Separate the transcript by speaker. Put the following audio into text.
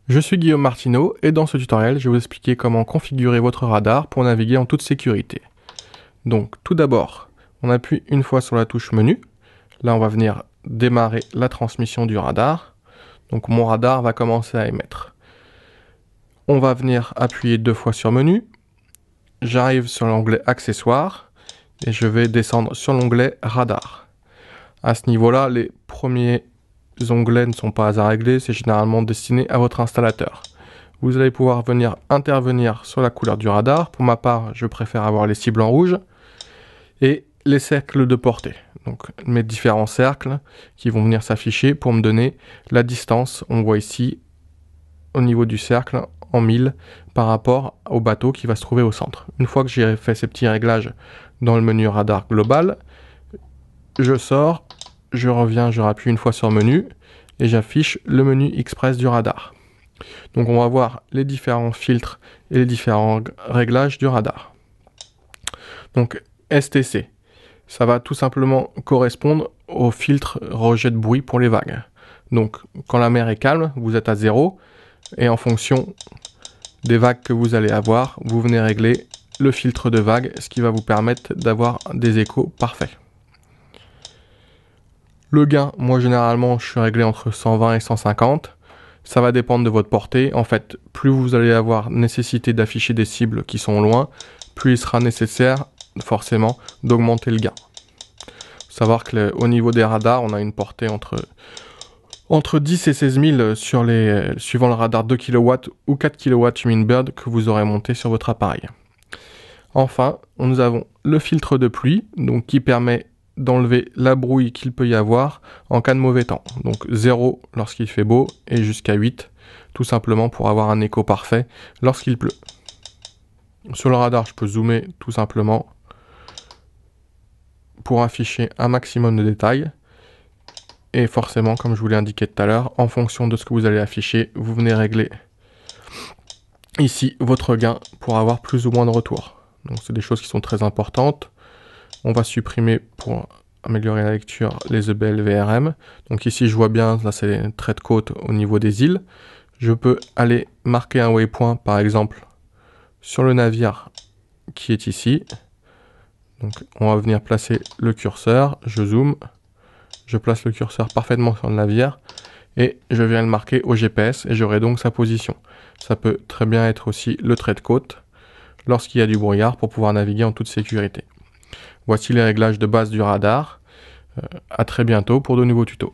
Speaker 1: Je suis Guillaume Martineau et dans ce tutoriel, je vais vous expliquer comment configurer votre radar pour naviguer en toute sécurité. Donc tout d'abord, on appuie une fois sur la touche menu. Là, on va venir démarrer la transmission du radar. Donc mon radar va commencer à émettre. On va venir appuyer deux fois sur menu. J'arrive sur l'onglet accessoires et je vais descendre sur l'onglet radar. À ce niveau-là, les premiers onglets ne sont pas à régler, c'est généralement destiné à votre installateur. Vous allez pouvoir venir intervenir sur la couleur du radar. Pour ma part, je préfère avoir les cibles en rouge et les cercles de portée. Donc mes différents cercles qui vont venir s'afficher pour me donner la distance. On voit ici au niveau du cercle en 1000 par rapport au bateau qui va se trouver au centre. Une fois que j'ai fait ces petits réglages dans le menu radar global, je sors, je reviens, je rappuie une fois sur menu et j'affiche le menu express du radar. Donc on va voir les différents filtres et les différents réglages du radar. Donc STC, ça va tout simplement correspondre au filtre rejet de bruit pour les vagues. Donc quand la mer est calme, vous êtes à 0 et en fonction des vagues que vous allez avoir, vous venez régler le filtre de vague, ce qui va vous permettre d'avoir des échos parfaits. Le gain, moi généralement je suis réglé entre 120 et 150. Ça va dépendre de votre portée. En fait, plus vous allez avoir nécessité d'afficher des cibles qui sont loin, plus il sera nécessaire forcément d'augmenter le gain. Faut savoir qu'au niveau des radars, on a une portée entre 10 et 16 000 suivant le radar 2 kW ou 4 kW Humminbird que vous aurez monté sur votre appareil. Enfin, nous avons le filtre de pluie, donc qui permet d'enlever la brouille qu'il peut y avoir en cas de mauvais temps. Donc 0 lorsqu'il fait beau et jusqu'à 8, tout simplement pour avoir un écho parfait lorsqu'il pleut. Sur le radar, je peux zoomer tout simplement pour afficher un maximum de détails. Et forcément, comme je vous l'ai indiqué tout à l'heure, en fonction de ce que vous allez afficher, vous venez régler ici votre gain pour avoir plus ou moins de retour. Donc c'est des choses qui sont très importantes. On va supprimer pour améliorer la lecture les EBL VRM. Donc ici je vois bien, là c'est les traits de côte au niveau des îles. Je peux aller marquer un waypoint par exemple sur le navire qui est ici. Donc on va venir placer le curseur, je zoome, je place le curseur parfaitement sur le navire et je viens le marquer au GPS et j'aurai donc sa position. Ça peut très bien être aussi le trait de côte lorsqu'il y a du brouillard pour pouvoir naviguer en toute sécurité. Voici les réglages de base du radar. À très bientôt pour de nouveaux tutos.